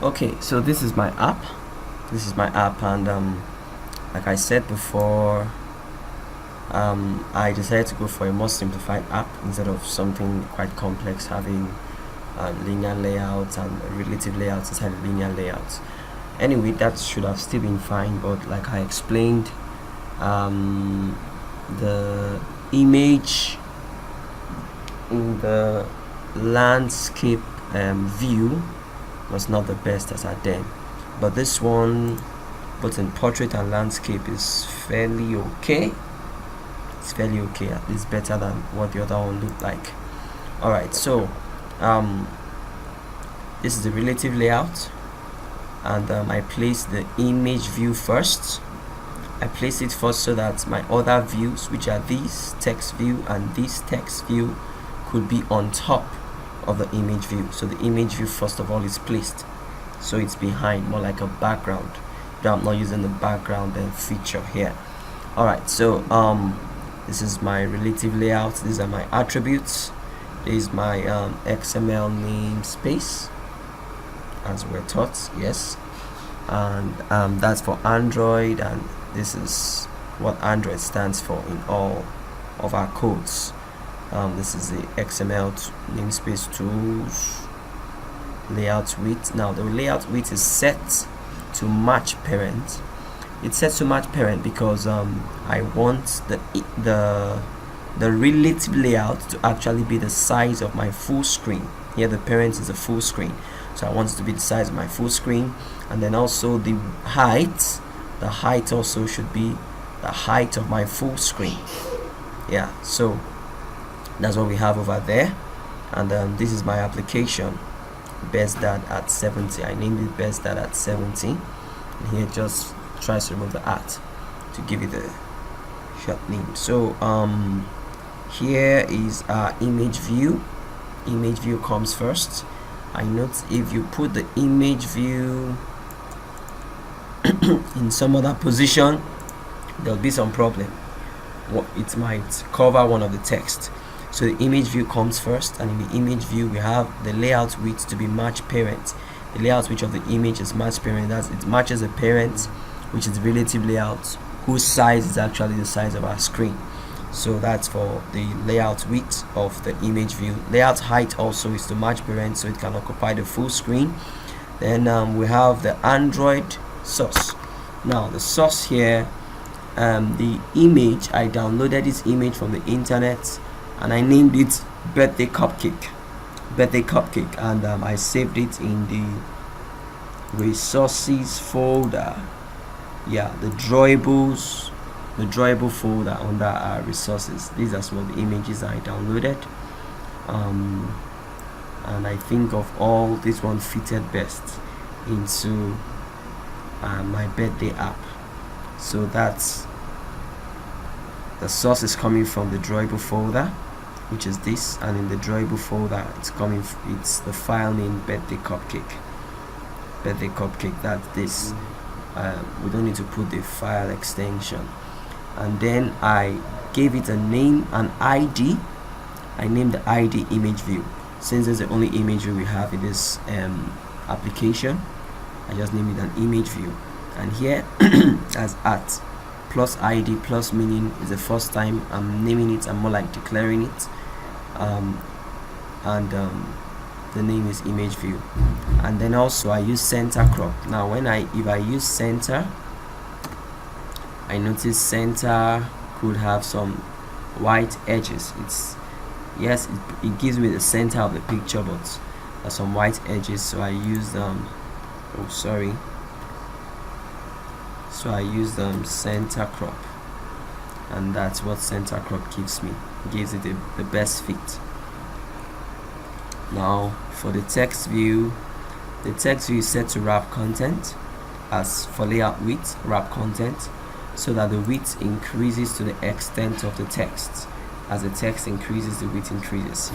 Okay, so this is my app. And like I said before, I decided to go for a more simplified app instead of something quite complex, having linear layouts and relative layouts inside the linear layouts. Anyway, that should have still been fine, but like I explained, the image in the landscape view was not the best as at then, but this one, both in portrait and landscape, is fairly okay. It's fairly okay, at least better than what the other one looked like. Alright, so this is the relative layout, and I placed the image view first. I placed it first so that my other views, which are this text view and this text view, could be on top of the image view. So the image view first of all is placed, so it's behind, more like a background. I'm not using the background feature here. Alright, so this is my relative layout. These are my attributes. This is my XML namespace, as we're taught, yes. And that's for Android, and this is what Android stands for in all of our codes. This is the XML namespace tools layout width. Now the layout width is set to match parent. It's set to match parent because I want the relative layout to actually be the size of my full screen. Here the parent is a full screen, so I want it to be the size of my full screen. And then also the height also should be the height of my full screen. Yeah, so that's what we have over there. And this is my application, best dad at 70. I named it best dad at 70, and here just tries to remove the at to give it a short name. So here is our image view. Image view comes first. I note if you put the image view in some other position, there'll be some problem. It might cover one of the text. So the image view comes first, and in the image view we have the layout width to be match parent. The layout width of the image is match parent. That's it matches a parent, which is the relative layout, whose size is actually the size of our screen. So that's for the layout width of the image view. Layout height also is to match parent, so it can occupy the full screen. Then we have the Android source. Now the source here, the image, I downloaded this image from the internet, and I named it birthday cupcake, and I saved it in the resources folder. Yeah, the drawable folder under our resources. These are some of the images I downloaded, and I think of all, this one fitted best into my birthday app. So that's the source is coming from the drawable folder, which is this, and in the drawable folder it's the file name birthday cupcake. That's this. We don't need to put the file extension. And then I gave it a name, an ID. I named the ID image view. Since it's the only image view we have in this application, I just named it an image view. And here as at plus ID plus meaning is the first time I'm naming it. I'm more like declaring it, the name is image view. And then also I use center crop. Now if I use center, I notice center could have some white edges. It gives me the center of the picture, but there's some white edges, so I use center crop, and that's what center crop gives me. It gives it the best fit. Now for the text view is set to wrap content. As for layout width, wrap content, so that the width increases to the extent of the text. As the text increases, the width increases.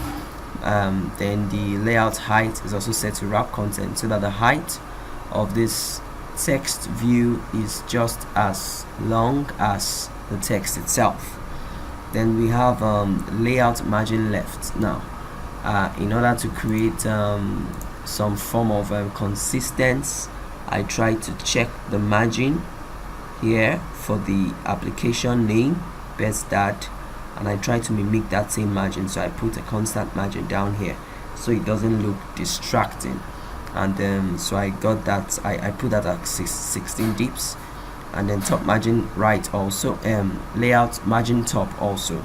Then the layout height is also set to wrap content, so that the height of this text view is just as long as the text itself. Then we have layout margin left. Now in order to create some form of consistency, I try to check the margin here for the application name, Best Dad, and I try to mimic that same margin. So I put a constant margin down here so it doesn't look distracting. And so I got that, I put that at 16 dips. And then top margin right also, layout margin top also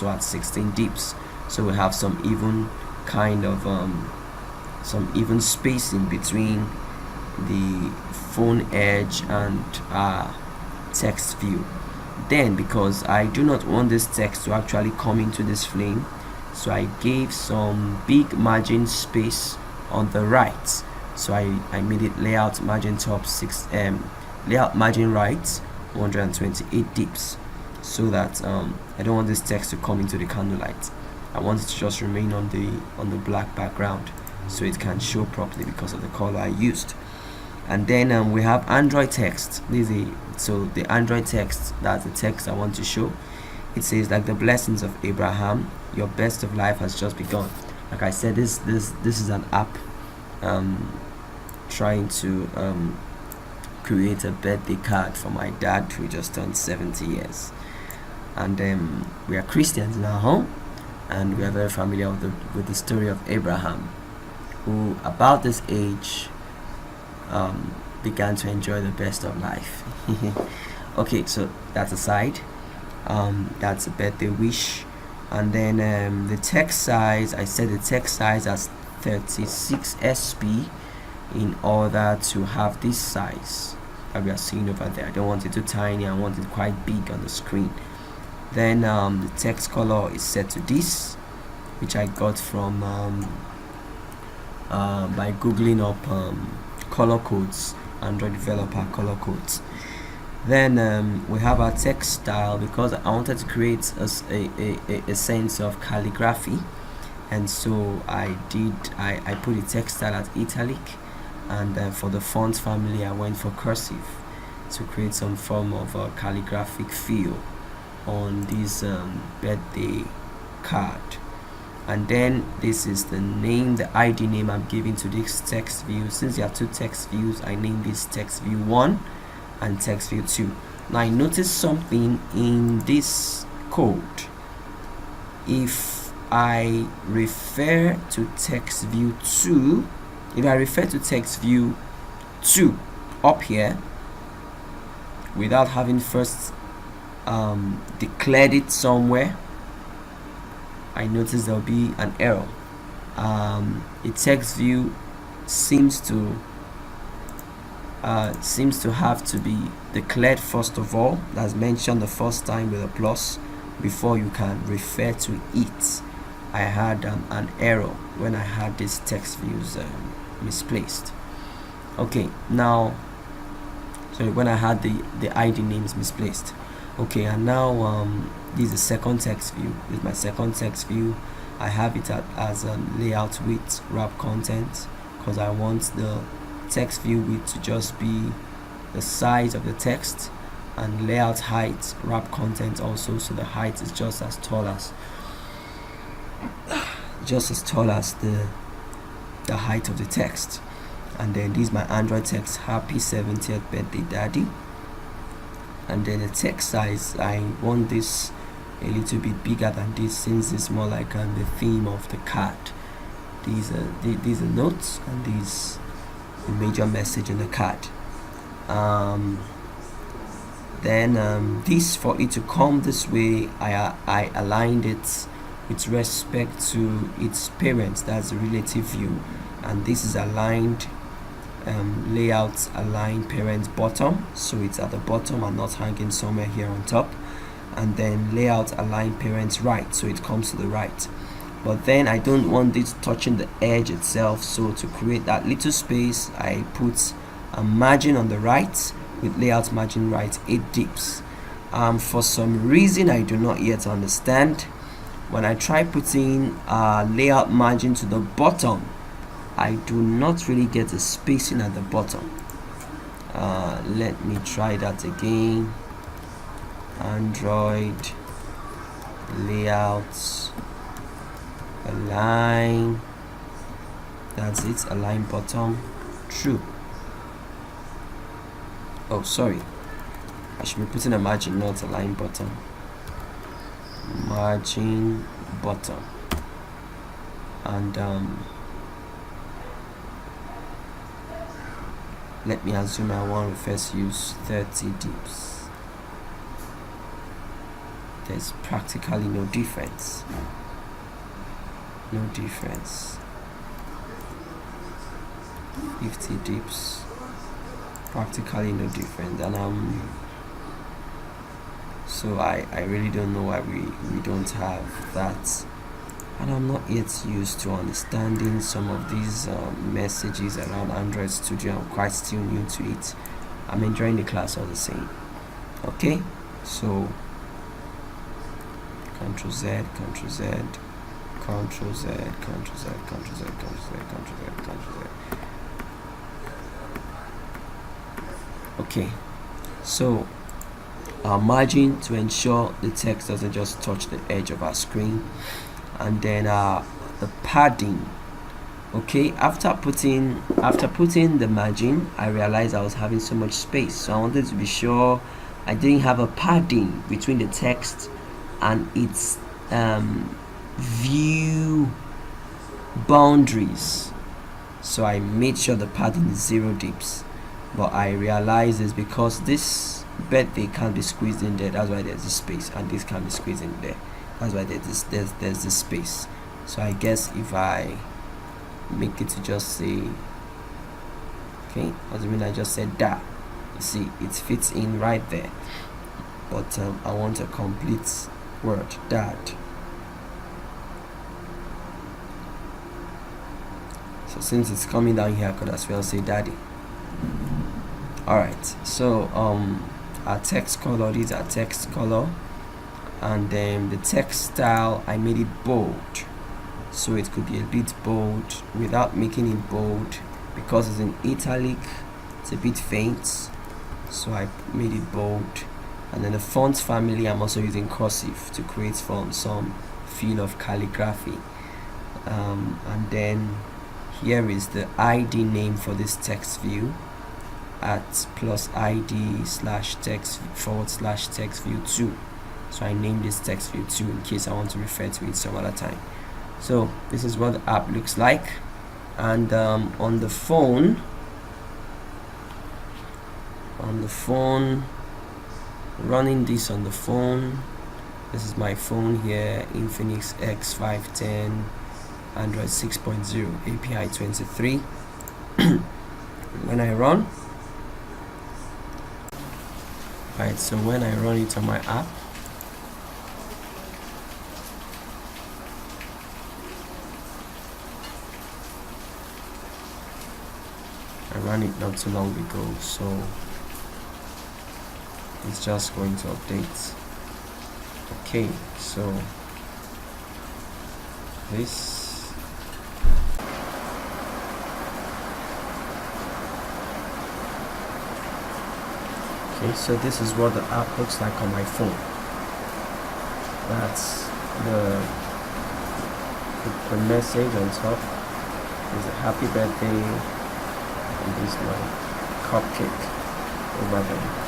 at 16 dips. So we have some even kind of some even spacing between the phone edge and text view. Then, because I do not want this text to actually come into this flame, so I gave some big margin space on the right. So I made it layout margin top layout margin right 128 dips, so that I don't want this text to come into the candlelight. I want it to just remain on the black background so it can show properly because of the color I used. And then we have Android text. So the Android text, that's the text I want to show. It says, like the blessings of Abraham, your best of life has just begun. Like I said, this is an app trying to create a birthday card for my dad, who just turned 70 years. And we are Christians in our home, and we are very familiar with the story of Abraham, who about this age began to enjoy the best of life. Okay, so that's aside. That's a birthday wish. And then the text size, I set the text size as 36 sp in order to have this size that we are seeing over there. I don't want it too tiny, I want it quite big on the screen. Then the text color is set to this, which I got from by googling up color codes, Android developer color codes. Then we have our text style, because I wanted to create a sense of calligraphy, and so I put the text style at italic, and for the font family I went for cursive to create some form of a calligraphic feel on this birthday card. And then this is the name, the ID name I'm giving to this text view. Since there are two text views, I named this text view 1 and text view 2. Now I noticed something in this code. If I refer to text view 2, up here without having first declared it somewhere, I notice there'll be an error. A text view seems to have to be declared first of all, as mentioned the first time with a plus, before you can refer to it. I had an error when I had these text views misplaced. Okay, now, sorry, when I had the ID names misplaced. Okay, and now this is the second text view. This is my second text view. I have it as a layout width wrap content, because I want the text view width to just be the size of the text, and layout height wrap content also, so the height is just as tall as the height of the text. And then this is my Android text, happy 70th birthday daddy. And then the text size, I want this a little bit bigger than this, since it's more like the theme of the card. These are notes, and these the major message in the card. Then this, for it to come this way, I aligned it with respect to its parents, that's the relative view, and this is aligned layout align parent bottom, so it's at the bottom and not hanging somewhere here on top. And then layout align parents right, so it comes to the right. But then I don't want it touching the edge itself, so to create that little space, I put a margin on the right with layout margin right 8 dips. For some reason I do not yet understand, when I try putting layout margin to the bottom, I do not really get the spacing at the bottom. Let me try that again. Android layouts align That's it. Align bottom true. Oh, sorry, I should be putting a margin, not align bottom. Margin bottom. And let me assume I want to first use 30 dips. There's practically no difference. No difference. 50 dips. Practically no difference. And so I really don't know why we don't have that. And I'm not yet used to understanding some of these messages around Android Studio. I'm quite still new to it. I'm enjoying the class all the same. Okay, so Ctrl Z, Ctrl Z, Ctrl Z, Ctrl Z, Ctrl Z, Ctrl Z, Ctrl Z, Ctrl Z. Okay, so our margin to ensure the text doesn't just touch the edge of our screen, and then the padding. Okay, after putting the margin, I realized I was having so much space, so I wanted to be sure I didn't have a padding between the text and its view boundaries. So I made sure the padding is 0 dips, but I realized it's because this birthday can't be squeezed in there. That's why there's this space, and this can be squeezed in there. That's why there's this space. So I guess if I make it to just say, okay, assuming I just said that, you see it fits in right there, but I want a complete word, that. So since it's coming down here, I could as well say daddy. Alright, so our text color, these are text color, and then the text style, I made it bold, so it could be a bit bold without making it bold, because it's in italic, it's a bit faint, so I made it bold. And then the font family, I'm also using cursive to create some feel of calligraphy. And then here is the ID name for this text view, at +ID/text /text view 2. So I named this text view 2 in case I want to refer to it some other time. So this is what the app looks like. And on the phone, running this on the phone, this is my phone here, Infinix X510, Android 6.0, API 23. When I run, right, so when I run it on my app, I ran it not too long ago, so it's just going to update. Okay, so this, okay, so this is what the app looks like on my phone. That's the message on top is a happy birthday, and this is my cupcake over there.